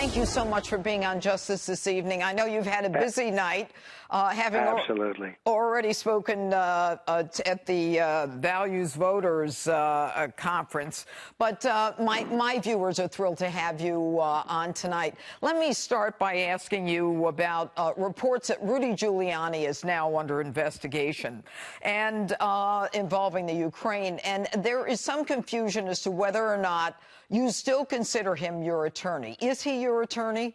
thank you so much for being on Justice this evening. I know you've had a busy night, having Absolutely. already spoken at the Values Voters conference. But my viewers are thrilled to have you on tonight. Let me start by asking you about reports that Rudy Giuliani is now under investigation and involving the Ukraine. And there is some confusion as to whether or not you still consider him your attorney. Is he your attorney?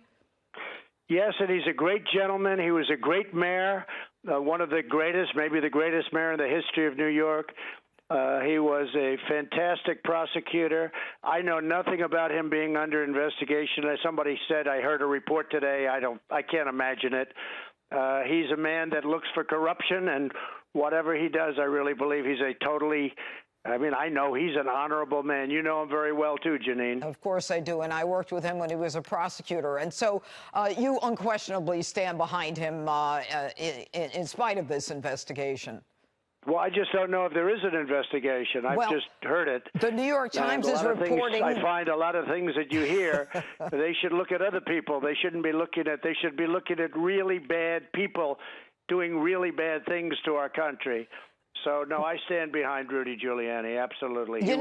Yes, and he's a great gentleman. He was a great mayor, one of the greatest, maybe the greatest mayor in the history of New York. He was a fantastic prosecutor. I know nothing about him being under investigation. As somebody said, I heard a report today. I can't imagine it. He's a man that looks for corruption, and whatever he does, I really believe he's I know he's an honorable man. You know him very well, too, Jeanine. Of course I do, and I worked with him when he was a prosecutor. And so you unquestionably stand behind him in spite of this investigation. Well, I just don't know if there is an investigation. I've just heard it. The New York Times is reporting. I find a lot of things that you hear, they should look at other people. They should be looking at really bad people doing really bad things to our country. So, no, I stand behind Rudy Giuliani, absolutely. He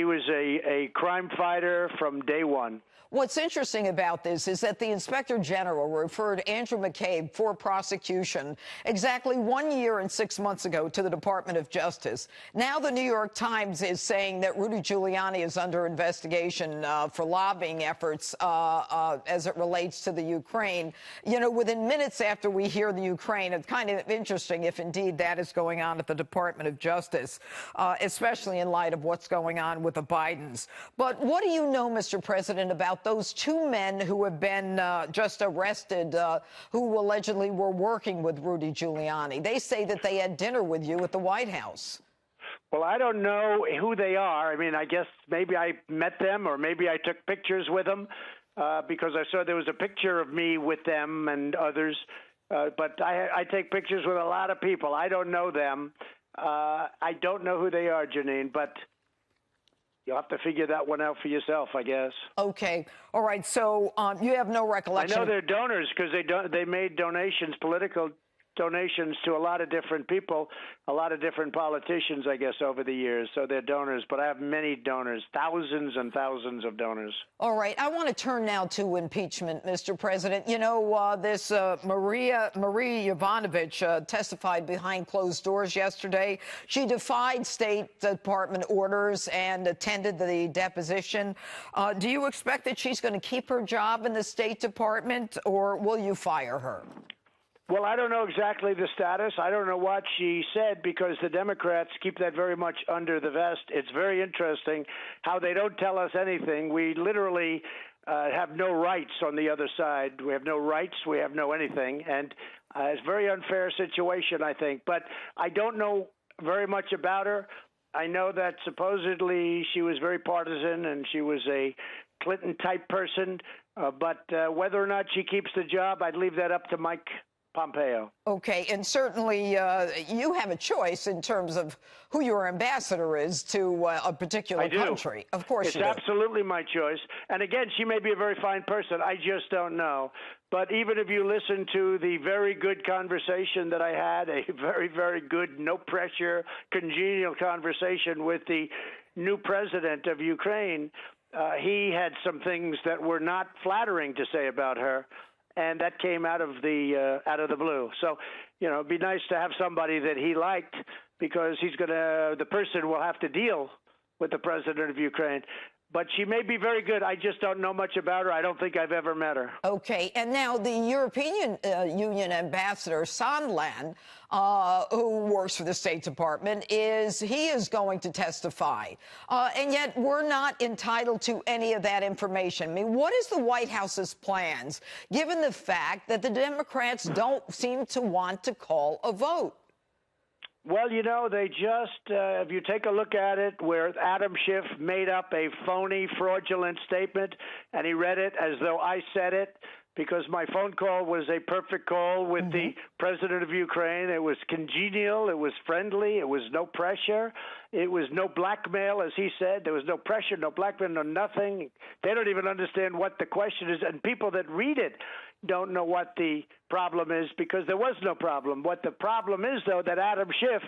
was a crime fighter from day one. What's interesting about this is that the Inspector General referred Andrew McCabe for prosecution exactly 1 year and 6 months ago to the Department of Justice. Now the New York Times is saying that Rudy Giuliani is under investigation for lobbying efforts as it relates to the Ukraine. You know, within minutes after we hear the Ukraine, it's kind of interesting if indeed that is going on at the Department of Justice, especially in light of what's going on with the Bidens. But what do you know, Mr. President, about those two men who have been just arrested, who allegedly were working with Rudy Giuliani? They say that they had dinner with you at the White House. Well, I don't know who they are. I mean, I guess maybe I met them or maybe I took pictures with them because I saw there was a picture of me with them and others. But I take pictures with a lot of people. I don't know them. I don't know who they are, Jeanine, but you'll have to figure that one out for yourself, I guess. Okay. All right. So you have no recollection. I know they're donors because they made donations, political donations to a lot of different people, a lot of different politicians, I guess, over the years. So they're donors. But I have many donors, thousands and thousands of donors. All right. I want to turn now to impeachment, Mr. President. You know, this Marie Yovanovitch testified behind closed doors yesterday. She defied State Department orders and attended the deposition. Do you expect that she's going to keep her job in the State Department, or will you fire her? Well, I don't know exactly the status. I don't know what she said because the Democrats keep that very much under the vest. It's very interesting how they don't tell us anything. We literally have no rights on the other side. We have no rights. We have no anything. And it's a very unfair situation, I think. But I don't know very much about her. I know that supposedly she was very partisan and she was a Clinton-type person. But whether or not she keeps the job, I'd leave that up to Mike Pompeo. Okay, and certainly you have a choice in terms of who your ambassador is to a particular country. Of course it's you do. Absolutely my choice. And again, she may be a very fine person. I just don't know. But even if you listen to the very good conversation that I had, a very, very good, no-pressure, congenial conversation with the new president of Ukraine, he had some things that were not flattering to say about her. And that came out of the blue. So, you know, it'd be nice to have somebody that he liked because the person will have to deal with the president of Ukraine. But she may be very good. I just don't know much about her. I don't think I've ever met her. Okay. And now the European Union ambassador, Sondland, who works for the State Department, he is going to testify. And yet we're not entitled to any of that information. I mean, what is the White House's plans, given the fact that the Democrats don't seem to want to call a vote? Well, you know, they just, if you take a look at it, where Adam Schiff made up a phony, fraudulent statement, and he read it as though I said it, because my phone call was a perfect call with the president of Ukraine. It was congenial. It was friendly. It was no pressure. It was no blackmail, as he said. There was no pressure, no blackmail, no nothing. They don't even understand what the question is, and people that read it don't know what the problem is because there was no problem. What the problem is, though, that Adam Schiff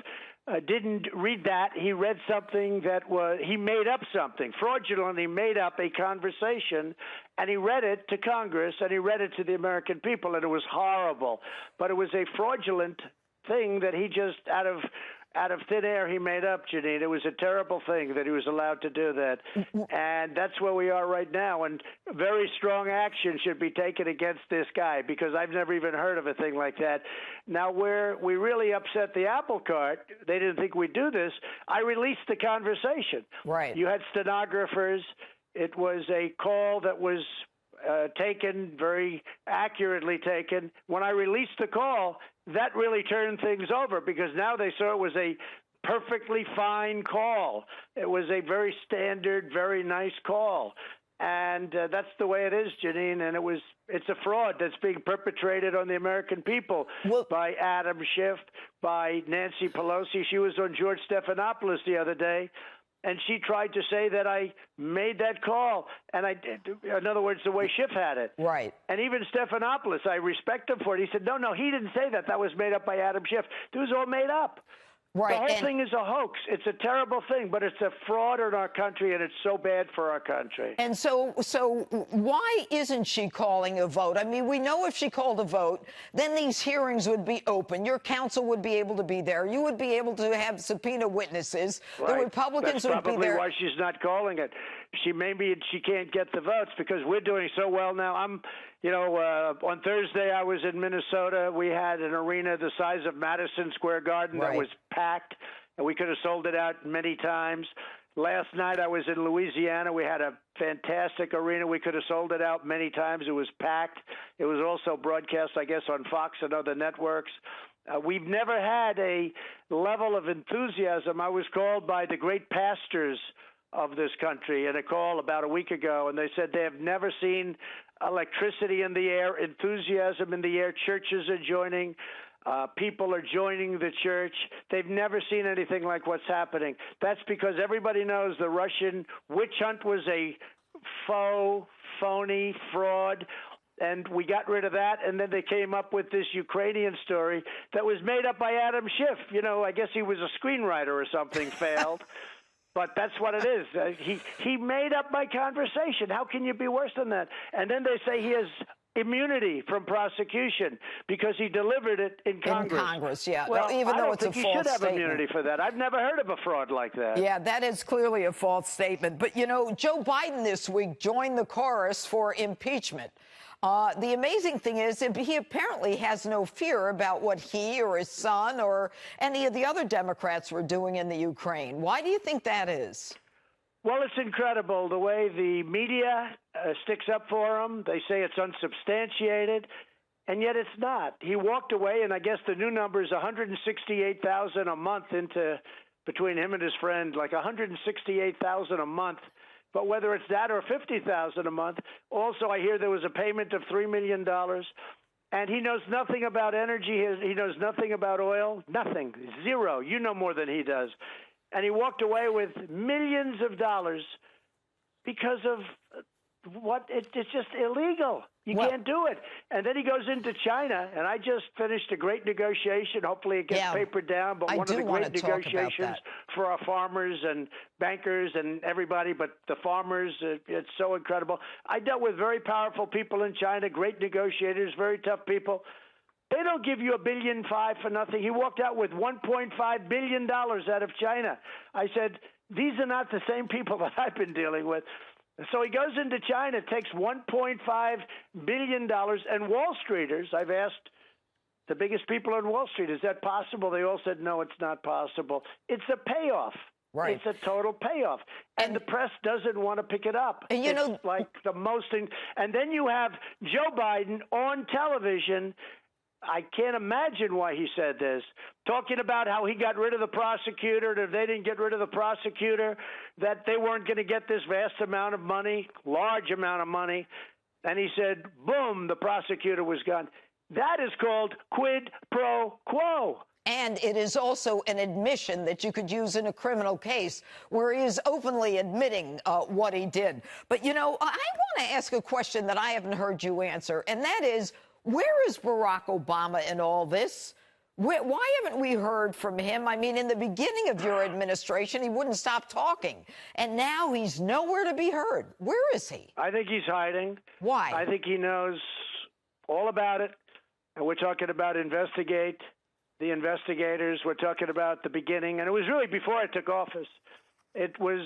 didn't read that. He read something that he made up something, fraudulently made up a conversation, and he read it to Congress, and he read it to the American people, and it was horrible. But it was a fraudulent thing that he just, out of thin air, he made up, Jeanine. It was a terrible thing that he was allowed to do that. And that's where we are right now. And very strong action should be taken against this guy because I've never even heard of a thing like that. Now, where we really upset the apple cart, they didn't think we'd do this, I released the conversation. Right. You had stenographers. It was a call that was taken, very accurately taken. When I released the call, that really turned things over because now they saw it was a perfectly fine call. It was a very standard, very nice call. And that's the way it is, Jeanine. And it's a fraud that's being perpetrated on the American people by Adam Schiff, by Nancy Pelosi. She was on George Stephanopoulos the other day, and she tried to say that I made that call. And I did, in other words, the way Schiff had it. Right. And even Stephanopoulos, I respect him for it. He said, no, he didn't say that. That was made up by Adam Schiff. It was all made up. Right. The whole thing is a hoax. It's a terrible thing, but it's a fraud in our country, and it's so bad for our country. And so why isn't she calling a vote? I mean, we know if she called a vote, then these hearings would be open. Your counsel would be able to be there. You would be able to have subpoena witnesses. Right. The Republicans would be there. That's probably why she's not calling it. Maybe she can't get the votes because we're doing so well now. On Thursday I was in Minnesota. We had an arena the size of Madison Square Garden that was packed, and we could have sold it out many times. Last night I was in Louisiana. We had a fantastic arena. We could have sold it out many times. It was packed. It was also broadcast, I guess, on Fox and other networks. We've never had a level of enthusiasm. I was called by the great pastors of this country in a call about a week ago, and they said they have never seen electricity in the air, enthusiasm in the air. Churches are joining. People are joining the church. They've never seen anything like what's happening. That's because everybody knows the Russian witch hunt was a phony fraud, and we got rid of that, and then they came up with this Ukrainian story that was made up by Adam Schiff. I guess he was a screenwriter or something, failed. But that's what it is. He made up my conversation. How can you be worse than that? And then they say he has immunity from prosecution because he delivered it in Congress. In Congress, yeah. Well, even though it's a false statement. He should have immunity for that. I've never heard of a fraud like that. Yeah, that is clearly a false statement. But, Joe Biden this week joined the chorus for impeachment. The amazing thing is he apparently has no fear about what he or his son or any of the other Democrats were doing in the Ukraine. Why do you think that is? Well, it's incredible the way the media sticks up for him. They say it's unsubstantiated, and yet it's not. He walked away, and I guess the new number is $168,000 a month between him and his friend, like $168,000 a month. But whether it's that or $50,000 a month, also I hear there was a payment of $3 million, and he knows nothing about energy. He knows nothing about oil, nothing, zero. You know more than he does. And he walked away with millions of dollars because of it's just illegal. You can't do it. And then he goes into China, and I just finished a great negotiation. Hopefully it gets papered down, but one of the great negotiations for our farmers and bankers and everybody, but the farmers, it's so incredible. I dealt with very powerful people in China, great negotiators, very tough people. They don't give you $1.5 billion for nothing. He walked out with $1.5 billion out of China. I said, these are not the same people that I've been dealing with. So he goes into China, takes $1.5 billion, and Wall Streeters, I've asked the biggest people on Wall Street, is that possible? They all said, no, it's not possible. It's a payoff. Right. It's a total payoff. And the press doesn't want to pick it up. And it's like the most thing. And then you have Joe Biden on television. I can't imagine why he said this, talking about how he got rid of the prosecutor, and if they didn't get rid of the prosecutor, that they weren't going to get this vast amount of money, large amount of money. And he said, boom, the prosecutor was gone. That is called quid pro quo. And it is also an admission that you could use in a criminal case where he is openly admitting what he did. But, you know, I want to ask a question that I haven't heard you answer, and that is, where is Barack Obama in all this? Why haven't we heard from him? I mean, in the beginning of your administration, he wouldn't stop talking. And now he's nowhere to be heard. Where is he? I think he's hiding. Why? I think he knows all about it. And we're talking about investigate. The investigators were talking about the beginning, and it was really before I took office. It was,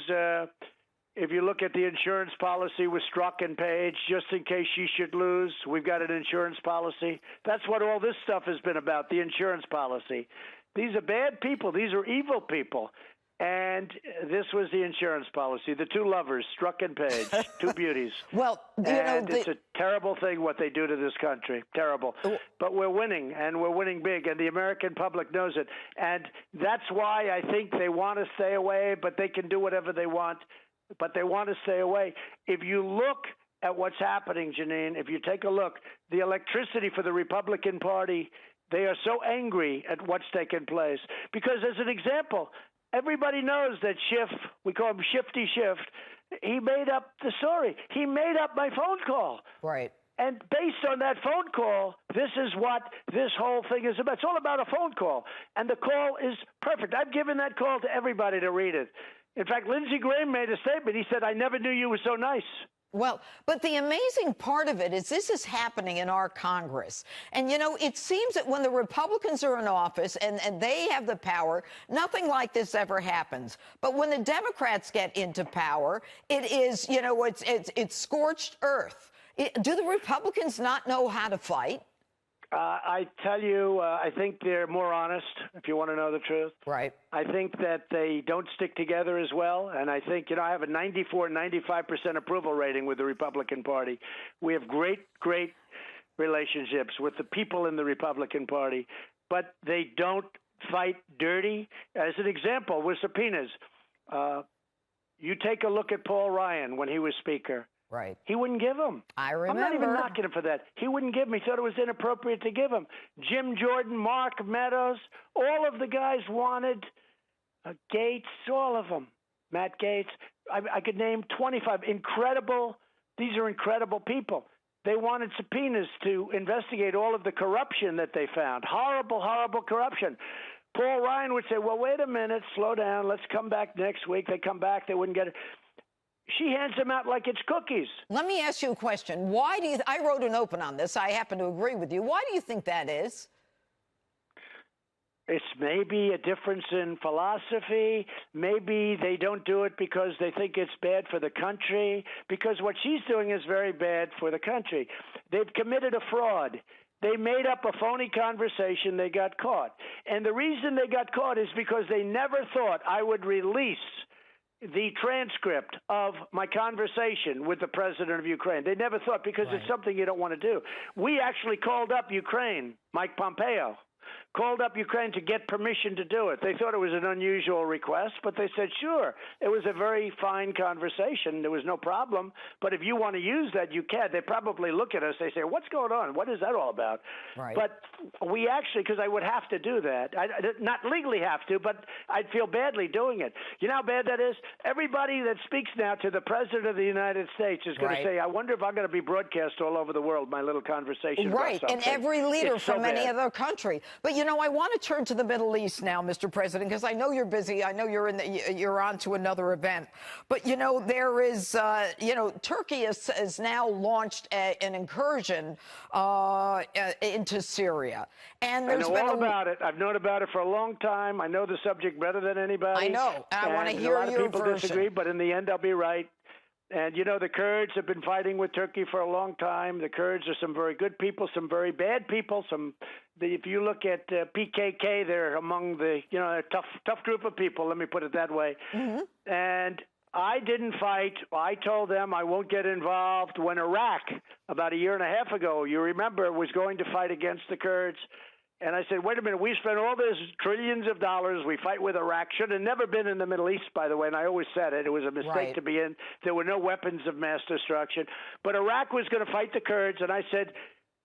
if you look at the insurance policy with Strzok and Page, just in case she should lose, we've got an insurance policy. That's what all this stuff has been about, the insurance policy. These are bad people. These are evil people. And this was the insurance policy. The two lovers, Strzok and Page, two beauties. Well, it's a terrible thing what they do to this country. Terrible. But we're winning, and we're winning big, and the American public knows it. And that's why I think they want to stay away, but they can do whatever they want. But they want to stay away. If you look at what's happening, Jeanine, if you take a look, the electricity for the Republican Party, they are so angry at what's taken place. Because as an example, everybody knows that Schiff, we call him Shifty Schiff, he made up the story. He made up my phone call. Right. And based on that phone call, this is what this whole thing is about. It's all about a phone call. And the call is perfect. I've given that call to everybody to read it. In fact, Lindsey Graham made a statement. He said, I never knew you were so nice. Well, but the amazing part of it is this is happening in our Congress. And, you know, it seems that when the Republicans are in office and they have the power, nothing like this ever happens. But when the Democrats get into power, it is, you know, it's scorched earth. Do the Republicans not know how to fight? I tell you, I think they're more honest, if you want to know the truth. Right. I think that they don't stick together as well. And I think, you know, I have a 94, 95% approval rating with the Republican Party. We have great, great relationships with the people in the Republican Party, but they don't fight dirty. As an example, with subpoenas, you take a look at Paul Ryan when he was Speaker. Right. He wouldn't give them. I remember. I'm not even knocking him for that. He wouldn't give them. He thought it was inappropriate to give them. Jim Jordan, Mark Meadows, all of the guys wanted Gates, all of them. Matt Gates. I could name 25 incredible. These are incredible people. They wanted subpoenas to investigate all of the corruption that they found. Horrible, horrible corruption. Paul Ryan would say, well, wait a minute, slow down. Let's come back next week. They come back. They wouldn't get it. She hands them out like it's cookies. Let me ask you a question. Why do you, I wrote an open on this. I happen to agree with you. Why do you think that is? It's maybe a difference in philosophy. Maybe they don't do it because they think it's bad for the country, because what she's doing is very bad for the country. They've committed a fraud. They made up a phony conversation. They got caught. And the reason they got caught is because they never thought I would release the transcript of my conversation with the president of Ukraine. They never thought, because it's something you don't want to do. We actually called up Ukraine, Mike Pompeo, called up Ukraine to get permission to do it. They thought it was an unusual request, but they said, sure. It was a very fine conversation. There was no problem. But if you want to use that, you can. They probably look at us. They say, what's going on? What is that all about? Right. But we actually, because I would have to do that. I not legally have to, but I'd feel badly doing it. You know how bad that is? Everybody that speaks now to the president of the United States is going to say, I wonder if I'm going to be broadcast all over the world, my little conversation about something. And every leader from any bad. other country. But, you know, I want to turn to the Middle East now, Mr. President, because I know you're busy. I know you're on to another event. But, you know, there is, you know, Turkey has now launched an incursion into Syria. And there's been about it. I've known about it for a long time. I know the subject better than anybody. I know. I want to hear your version. A lot of people disagree, but in the end, I'll be right. And, you know, the Kurds have been fighting with Turkey for a long time. The Kurds are some very good people, some very bad people. If you look at PKK, they're among the, you know, a tough group of people, let me put it that way. Mm-hmm. And I didn't fight. I told them I won't get involved when Iraq, about a year and a half ago, you remember, was going to fight against the Kurds. And I said, wait a minute, we spent all this trillions of dollars. We fight with Iraq. Should have never been in the Middle East, by the way, and I always said it. It was a mistake to be in. There were no weapons of mass destruction. But Iraq was going to fight the Kurds, and I said,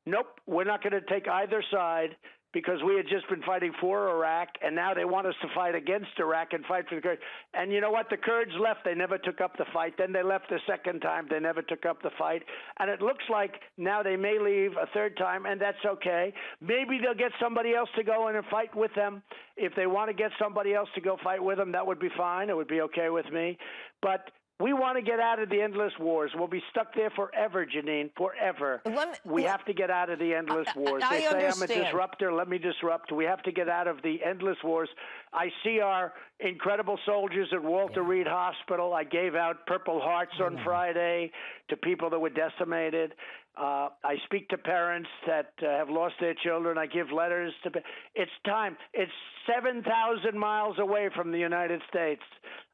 nope, we're not going to take either side, because we had just been fighting for Iraq, and now they want us to fight against Iraq and fight for the Kurds. And you know what? The Kurds left. They never took up the fight. Then they left the second time. They never took up the fight. And it looks like now they may leave a third time, and that's okay. Maybe they'll get somebody else to go in and fight with them. If they want to get somebody else to go fight with them, that would be fine. It would be okay with me. But we want to get out of the endless wars. We'll be stuck there forever, Jeanine, forever. We have to get out of the endless wars. They say I'm a disruptor. Let me disrupt. We have to get out of the endless wars. I see our incredible soldiers at Walter Reed Hospital. I gave out Purple Hearts on Friday to people that were decimated. I speak to parents that have lost their children. I give letters to. It's time. It's 7,000 miles away from the United States.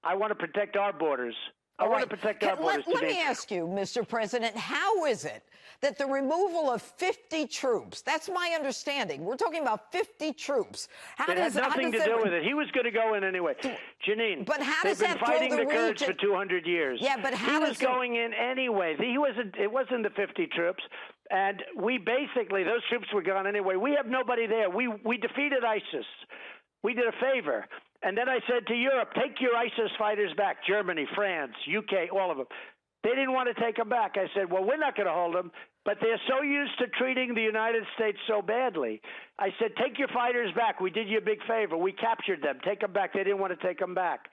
I want to protect our borders. I want to protect our borders. Let me ask you, Mr. President, how is it that the removal of 50 troops, that's my understanding, we're talking about 50 troops. It had nothing to do with it. He was going to go in anyway. Jeanine, but how does they've been fighting the Kurds for 200 years. Yeah, but how he was going in anyway. It wasn't the 50 troops. And we basically, those troops were gone anyway. We have nobody there. We defeated ISIS. We did a favor. And then I said to Europe, take your ISIS fighters back. Germany, France, UK, all of them. They didn't want to take them back. I said, well, we're not going to hold them. But they're so used to treating the United States so badly. I said, take your fighters back. We did you a big favor. We captured them. Take them back. They didn't want to take them back.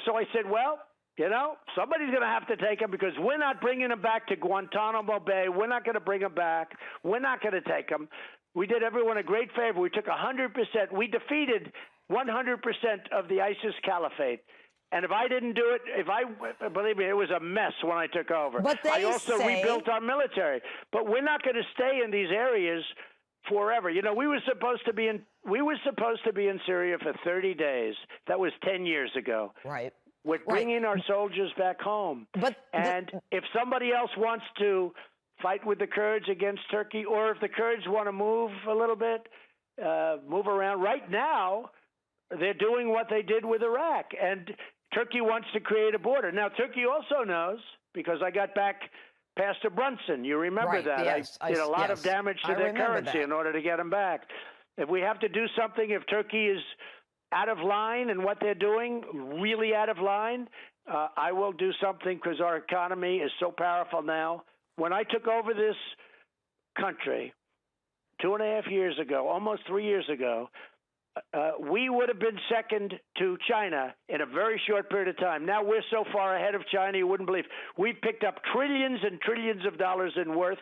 So I said, well, you know, somebody's going to have to take them, because we're not bringing them back to Guantanamo Bay. We're not going to bring them back. We're not going to take them. We did everyone a great favor. We took 100%. We defeated 100% of the ISIS caliphate. And if I didn't do it, believe me, it was a mess when I took over. But I also rebuilt our military. But we're not going to stay in these areas forever. You know, we were supposed to be in Syria for 30 days. That was 10 years ago. Right. We're bringing our soldiers back home. And if somebody else wants to fight with the Kurds against Turkey, or if the Kurds want to move a little bit, move around. Right now, they're doing what they did with Iraq, and Turkey wants to create a border. Now, Turkey also knows, because I got back Pastor Brunson. You remember that? Yes, I did a lot of damage to their currency in order to get them back. If we have to do something, if Turkey is out of line and what they're doing, really out of line, I will do something, because our economy is so powerful now. When I took over this country 2.5 years ago, almost 3 years ago, we would have been second to China in a very short period of time. Now we're so far ahead of China, you wouldn't believe. We've picked up trillions and trillions of dollars in worth,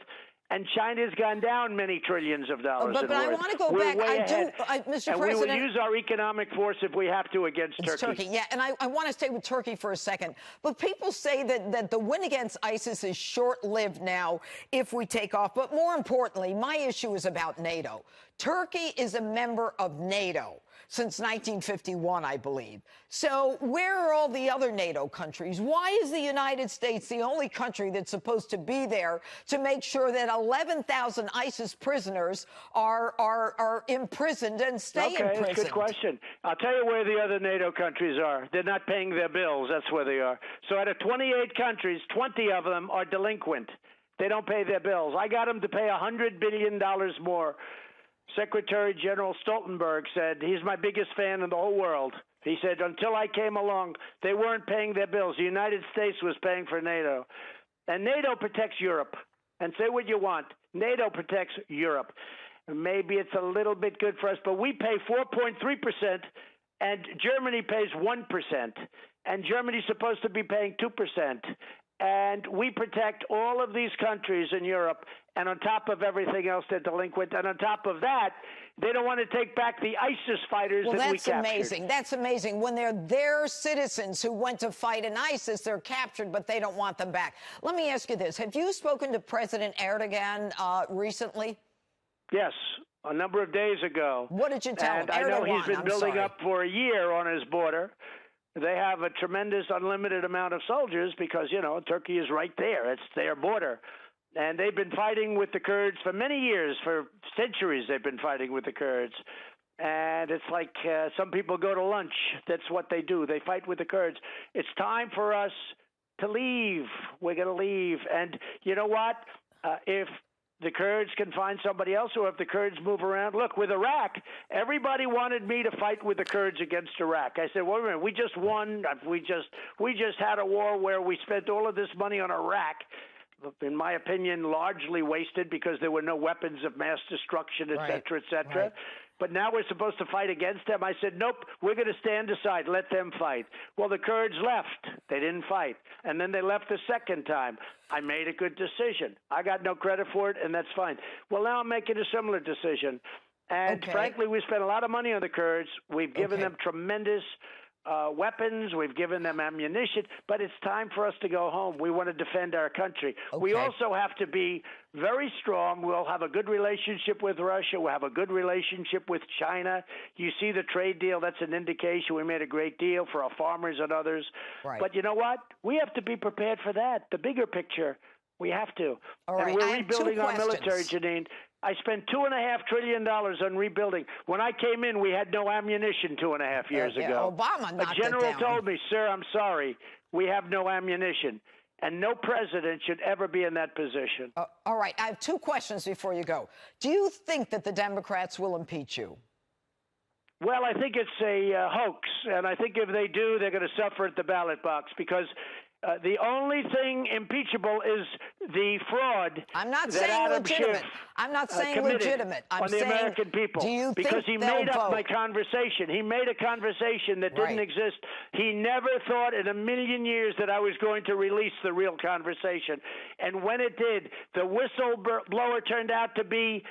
and China's gone down many trillions of dollars in worth. But I want to go back. Mr. President, we will use our economic force if we have to against Turkey. Yeah, and I want to stay with Turkey for a second. But people say that the win against ISIS is short-lived now if we take off. But more importantly, my issue is about NATO. Turkey is a member of NATO since 1951, I believe. So where are all the other NATO countries? Why is the United States the only country that's supposed to be there to make sure that 11,000 ISIS prisoners are imprisoned and stay imprisoned? That's a good question. I'll tell you where the other NATO countries are. They're not paying their bills. That's where they are. So out of 28 countries, 20 of them are delinquent. They don't pay their bills. I got them to pay $100 billion more. Secretary General Stoltenberg said he's my biggest fan in the whole world. He said until I came along, they weren't paying their bills. The United States was paying for NATO. And NATO protects Europe. And say what you want. NATO protects Europe. Maybe it's a little bit good for us, but we pay 4.3%, and Germany pays 1%. And Germany's supposed to be paying 2%. And we protect all of these countries in Europe, and on top of everything else, they're delinquent. And on top of that, they don't want to take back the ISIS fighters that we captured. That's amazing. That's amazing. When they're their citizens who went to fight in ISIS, they're captured, but they don't want them back. Let me ask you this. Have you spoken to President Erdogan recently? Yes, a number of days ago. What did you tell him? And I know he's been building up for a year on his border. They have a tremendous, unlimited amount of soldiers because, you know, Turkey is right there. It's their border. And they've been fighting with the Kurds for many years, for centuries they've been fighting with the Kurds. And it's like some people go to lunch. That's what they do. They fight with the Kurds. It's time for us to leave. We're going to leave. And you know what? If the Kurds can find somebody else, or if the Kurds move around. Look, with Iraq, everybody wanted me to fight with the Kurds against Iraq. I said, wait a minute, we just won. We just had a war where we spent all of this money on Iraq, in my opinion, largely wasted because there were no weapons of mass destruction, et cetera, et cetera. Right. But now we're supposed to fight against them. I said, nope, we're going to stand aside. Let them fight. Well, the Kurds left. They didn't fight. And then they left the second time. I made a good decision. I got no credit for it, and that's fine. Well, now I'm making a similar decision. And frankly, we spent a lot of money on the Kurds. We've given them tremendous weapons. We've given them ammunition. But it's time for us to go home. We want to defend our country. We also have to be very strong. We'll have a good relationship with Russia. We'll have a good relationship with China. You see the trade deal. That's an indication we made a great deal for our farmers and others. Right. But you know what? We have to be prepared for that. The bigger picture, we have to. All right. And we're rebuilding our military, Jeanine. I spent $2.5 trillion on rebuilding. When I came in, we had no ammunition 2.5 years ago. Obama knocked A general it down. told me, sir, I'm sorry, we have no ammunition. And no president should ever be in that position. All right. I have two questions before you go. Do you think that the Democrats will impeach you? Well, I think it's a hoax. And I think if they do, they're going to suffer at the ballot box because the only thing impeachable is the fraud. I'm not that saying Adam legitimate. Schiff, I'm not saying legitimate. I'm on the saying, American people. do you because think he they'll made up vote? my conversation. He made a conversation that didn't exist. He never thought in a million years that I was going to release the real conversation. And when it did, the whistleblower turned out to be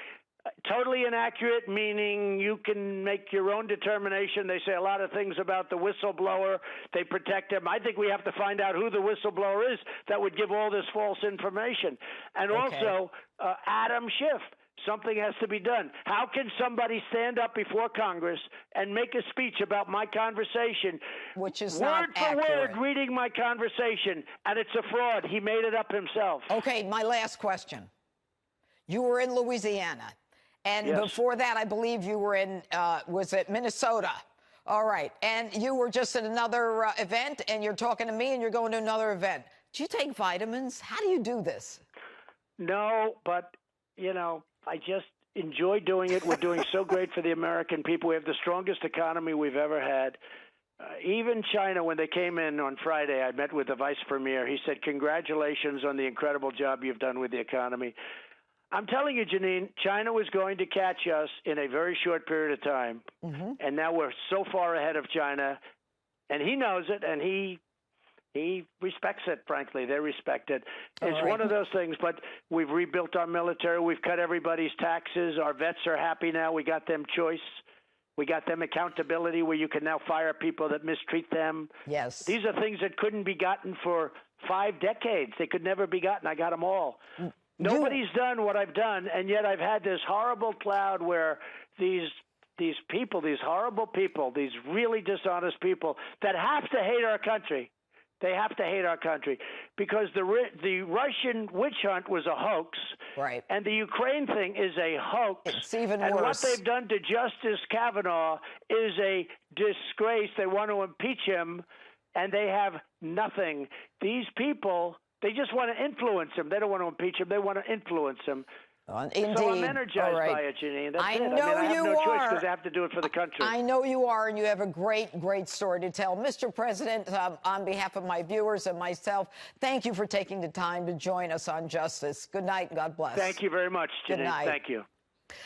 totally inaccurate, meaning you can make your own determination. They say a lot of things about the whistleblower. They protect him. I think we have to find out who the whistleblower is that would give all this false information. And also, Adam Schiff. Something has to be done. How can somebody stand up before Congress and make a speech about my conversation, which is word not for accurate. word reading my conversation, and it's a fraud? He made it up himself. Okay, my last question. You were in Louisiana. And before that, I believe you were in, was it Minnesota? All right. And you were just at another event, and you're talking to me, and you're going to another event. Do you take vitamins? How do you do this? No, but, you know, I just enjoy doing it. We're doing so great for the American people. We have the strongest economy we've ever had. Even China, when they came in on Friday, I met with the vice premier. He said, congratulations on the incredible job you've done with the economy. I'm telling you, Jeanine, China was going to catch us in a very short period of time. And now we're so far ahead of China. And he knows it, and he respects it, frankly. They respect it. It's one of those things, but we've rebuilt our military. We've cut everybody's taxes. Our vets are happy now. We got them choice. We got them accountability where you can now fire people that mistreat them. Yes. These are things that couldn't be gotten for 5 decades. They could never be gotten. I got them all. Nobody's done what I've done, and yet I've had this horrible cloud where these people, these horrible people, these really dishonest people that have to hate our country. They have to hate our country because the Russian witch hunt was a hoax, and the Ukraine thing is a hoax. It's even worse. And what they've done to Justice Kavanaugh is a disgrace. They want to impeach him, and they have nothing. These people, they just want to influence him. They don't want to impeach him. They want to influence him. Indeed. So I'm energized by it, Jeanine. That's it. I have no choice because I have to do it for the country. I know you are, and you have a great, great story to tell. Mr. President, on behalf of my viewers and myself, thank you for taking the time to join us on Justice. Good night. God bless. Thank you very much, Jeanine. Good night. Thank you.